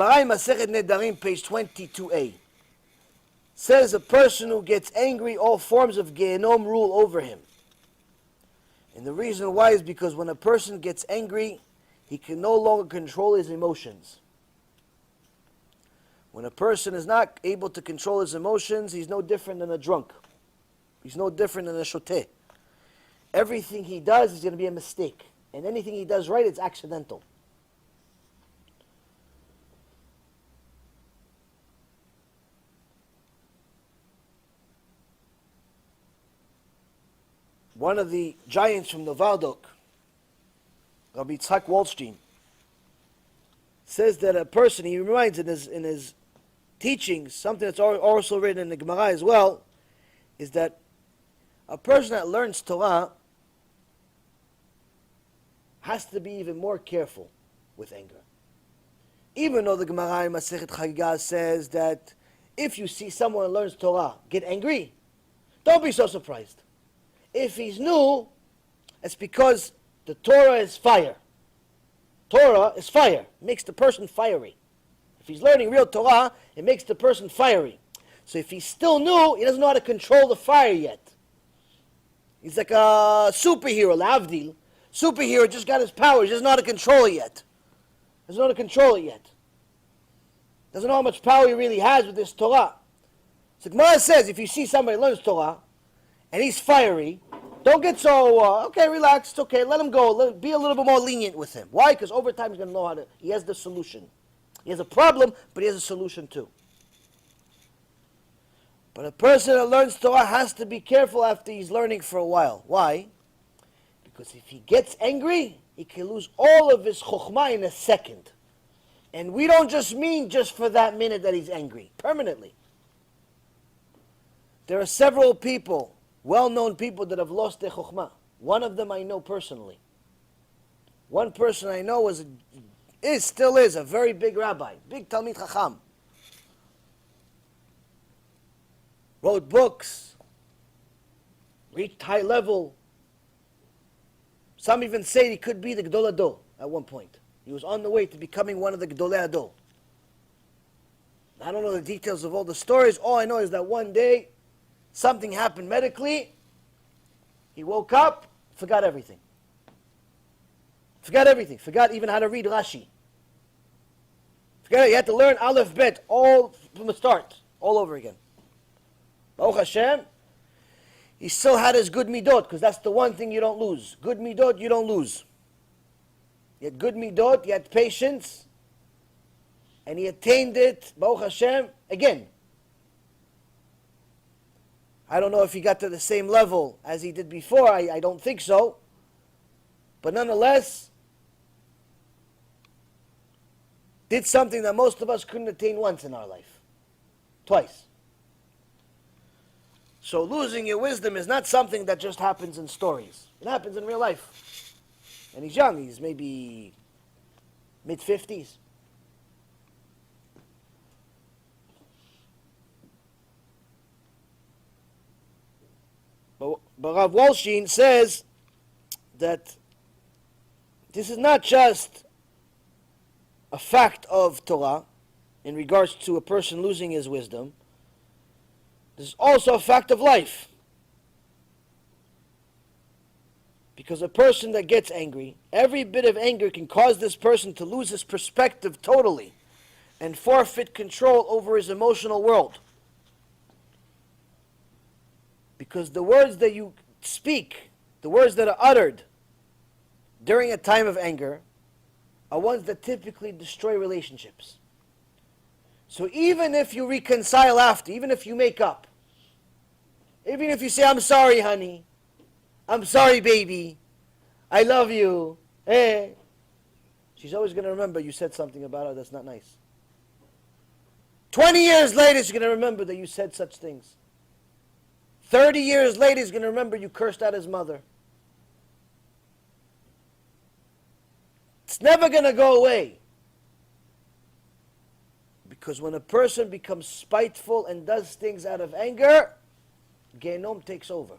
Gemara in Masechet Nedarim, page 22a, says a person who gets angry, all forms of Gehenom rule over him. And the reason why is because when a person gets angry, he can no longer control his emotions. When a person is not able to control his emotions, he's no different than a drunk. He's no different than a shoteh. Everything he does is going to be a mistake. And anything he does right, it's accidental. One of the giants from the Valdok, Rabbi Yitzhak Waldstein, says that a person, he reminds in his teachings, something that's also written in the Gemara as well, is that a person that learns Torah has to be even more careful with anger. Even though the Gemara in Masechet Chagigah says that if you see someone who learns Torah get angry, don't be so surprised. If he's new, it's because the Torah is fire. Torah is fire. It makes the person fiery. If he's learning real Torah, it makes the person fiery. So if he's still new, he doesn't know how to control the fire yet. He's like a superhero, Lavdil. Superhero just got his powers, he doesn't know how to control it yet. Doesn't know how to control it yet. Doesn't know how much power he really has with this Torah. So Gemara says, if you see somebody learns Torah, and he's fiery, don't get so, okay, relax, it's okay, let him go, be a little bit more lenient with him. Why? Because over time he's going to know how to, he has the solution. He has a problem, but he has a solution too. But a person that learns Torah has to be careful after he's learning for a while. Why? Because if he gets angry, he can lose all of his chokhmah in a second. And we don't just mean just for that minute that he's angry, permanently. There are several people, well-known people that have lost their chokhmah. One of them I know personally. One person I know still is a very big rabbi, big Talmid Chacham. Wrote books, reached high level. Some even say he could be the Gdol Adol at one point. He was on the way to becoming one of the Gdolei Adol. I don't know the details of all the stories. All I know is that one day, something happened medically. He woke up, forgot everything. Forgot everything. Forgot even how to read Rashi. Forgot it. He had to learn Aleph Bet all from the start, all over again. Baruch Hashem, he still had his good midot, because that's the one thing you don't lose. Good midot, you don't lose. He had good midot, he had patience, and he attained it, Baruch Hashem, again. I don't know if he got to the same level as he did before, I don't think so. But nonetheless, did something that most of us couldn't attain once in our life. Twice. So losing your wisdom is not something that just happens in stories. It happens in real life. And he's young, he's maybe mid-50s. But Rav Waldstein says that this is not just a fact of Torah in regards to a person losing his wisdom. This is also a fact of life. Because a person that gets angry, every bit of anger can cause this person to lose his perspective totally and forfeit control over his emotional world. Because the words that you speak, the words that are uttered during a time of anger, are ones that typically destroy relationships. So even if you reconcile after, even if you make up, even if you say, I'm sorry, honey, I'm sorry, baby, I love you, she's always going to remember you said something about her that's not nice. 20 years later, she's going to remember that you said such things. 30 years later, he's going to remember you cursed out his mother. It's never going to go away. Because when a person becomes spiteful and does things out of anger, Gehenom takes over.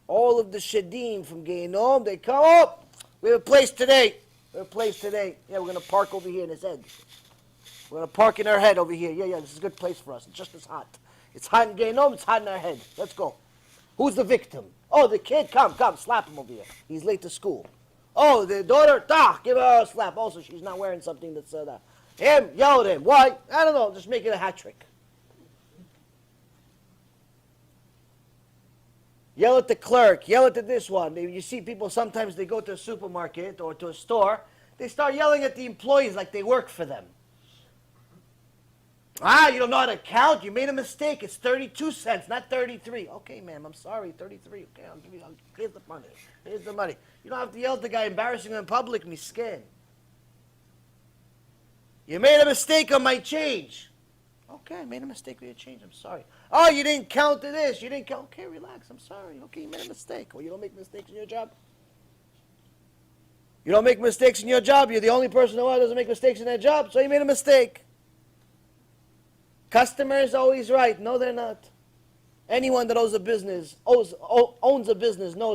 All of the Shedim from Gehenom, they come up. We have a place today. We have a place today. Yeah, we're going to park over here in his head. We're going to park in our head over here. Yeah, this is a good place for us. It's just as hot. It's hot in Gehinom, it's hot in our head. Let's go. Who's the victim? Oh, the kid. Come, slap him over here. He's late to school. Oh, the daughter, give her a slap. Also, she's not wearing something that's that. Him, yell at him. Why? I don't know. Just make it a hat trick. Yell at the clerk. Yell at this one. You see people, sometimes they go to a supermarket or to a store. They start yelling at the employees like they work for them. You don't know how to count? You made a mistake. It's 32 cents, not 33. Okay, ma'am, I'm sorry, 33. Okay, here's the money. Here's the money. You don't have to yell at the guy, embarrassing him in public, miskin. You made a mistake on my change. Okay, I made a mistake with your change. I'm sorry. Oh, you didn't count to this. You didn't count. Okay, relax. I'm sorry. Okay, you made a mistake. Well, you don't make mistakes in your job? You don't make mistakes in your job. You're the only person in the world who doesn't make mistakes in their job, so you made a mistake. Customer is always right. No, they're not. Anyone that owns a business knows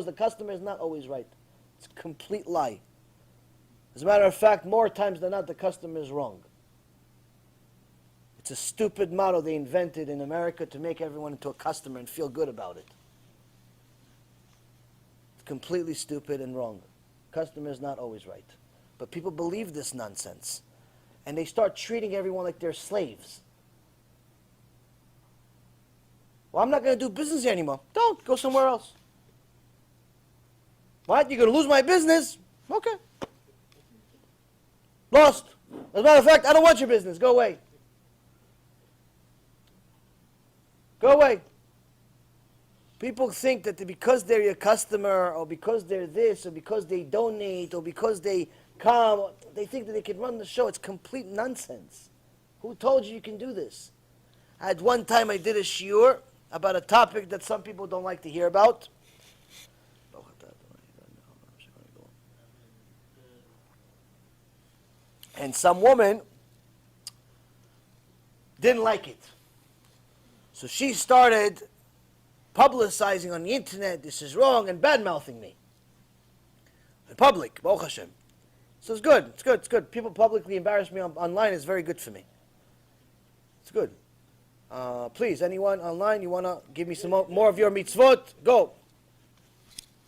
the customer is not always right. It's a complete lie. As a matter of fact, more times than not, the customer is wrong. It's a stupid motto they invented in America to make everyone into a customer and feel good about it. It's completely stupid and wrong. Customer is not always right. But people believe this nonsense. And they start treating everyone like they're slaves. Well, I'm not going to do business here anymore. Don't. Go somewhere else. What? You're going to lose my business? Okay. Lost. As a matter of fact, I don't want your business. Go away. Go away. People think that because they're your customer, or because they're this, or because they donate, or because they come, they think that they can run the show. It's complete nonsense. Who told you can do this? At one time I did a shiur about a topic that some people don't like to hear about. And some woman didn't like it. So she started publicizing on the internet, this is wrong, and bad-mouthing me. In public, Baruch Hashem. So it's good. People publicly embarrass me online is very good for me. It's good. Please, anyone online, you want to give me some more of your mitzvot? Go.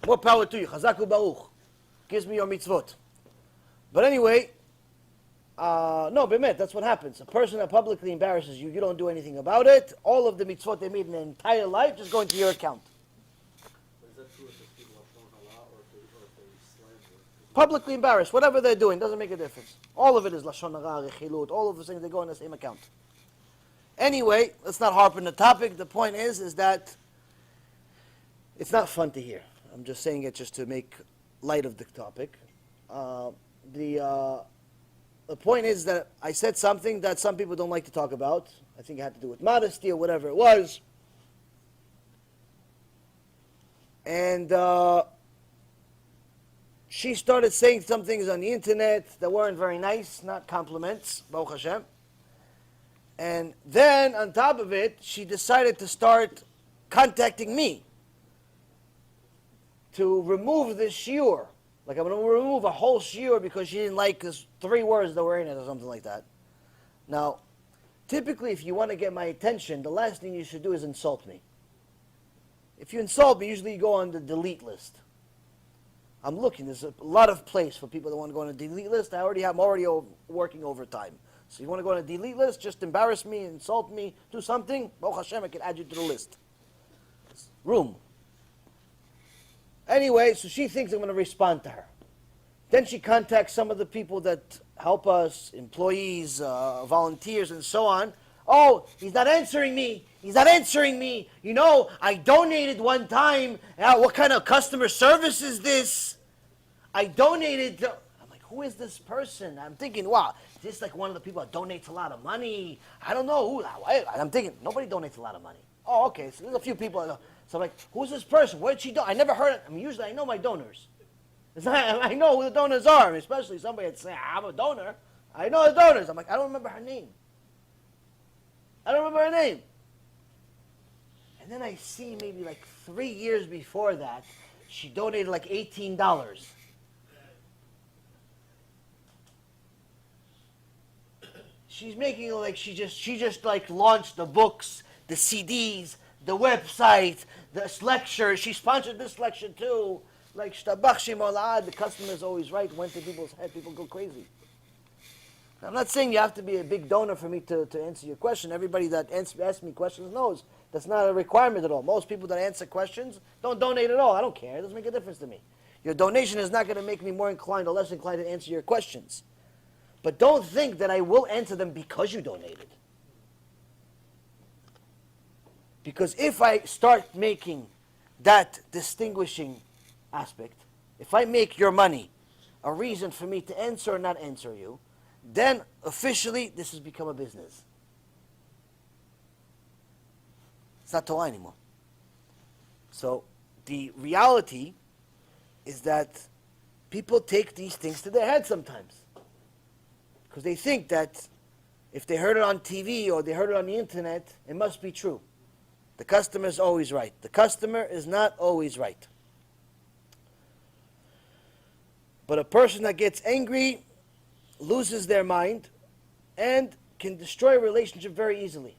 More power to you. Chazaku Baruch. Gives me your mitzvot. But anyway, no, bemet, that's what happens. A person that publicly embarrasses you, you don't do anything about it. All of the mitzvot they made in their entire life just go into your account. Is that true if people are shown halal or if they slander? Publicly embarrassed, whatever they're doing, doesn't make a difference. All of it is lashon hara, rechilut, all of the things, they go in the same account. Anyway, let's not harp on the topic. The point is that it's not fun to hear. I'm just saying it just to make light of the topic. The point is that I said something that some people don't like to talk about. I think it had to do with modesty or whatever it was. And she started saying some things on the internet that weren't very nice, not compliments, Baruch Hashem. And then, on top of it, she decided to start contacting me to remove this shiur. Like, I'm going to remove a whole shiur because she didn't like 3 words that were in it or something like that. Now, typically, if you want to get my attention, the last thing you should do is insult me. If you insult me, usually you go on the delete list. I'm looking. There's a lot of place for people that want to go on a delete list. I'm already working overtime. So you want to go on a delete list, just embarrass me, insult me, do something, Baruch Hashem, I can add you to the list. Room. Anyway, so she thinks I'm going to respond to her. Then she contacts some of the people that help us, employees, volunteers, and so on. Oh, he's not answering me. He's not answering me. You know, I donated one time. What kind of customer service is this? I donated. I'm like, who is this person? I'm thinking, wow, is this like one of the people that donates a lot of money? I don't know who. I'm thinking, nobody donates a lot of money. Oh, okay, so there's a few people. So I'm like, who's this person? Where did she do? I never heard it. I mean, usually I know my donors. I know who the donors are, especially somebody that say, I'm a donor. I know the donors. I'm like, I don't remember her name. And then I see maybe like 3 years before that, she donated like $18. she's making it like she just like launched the books, the CDs, the website, this lecture. She sponsored this lecture too. Like shtabach shem olad, the customer is always right. Went to people's head, people go crazy. I'm not saying you have to be a big donor for me to answer your question. Everybody that asks me questions knows that's not a requirement at all. Most people that answer questions don't donate at all. I don't care. It doesn't make a difference to me. Your donation is not going to make me more inclined or less inclined to answer your questions. But don't think that I will answer them because you donated. Because if I start making that distinguishing aspect, if I make your money a reason for me to answer or not answer you, then officially this has become a business. It's not Torah anymore. So the reality is that people take these things to their head sometimes. Because they think that if they heard it on TV or they heard it on the internet, it must be true. The customer is always right. The customer is not always right. But a person that gets angry loses their mind and can destroy a relationship very easily.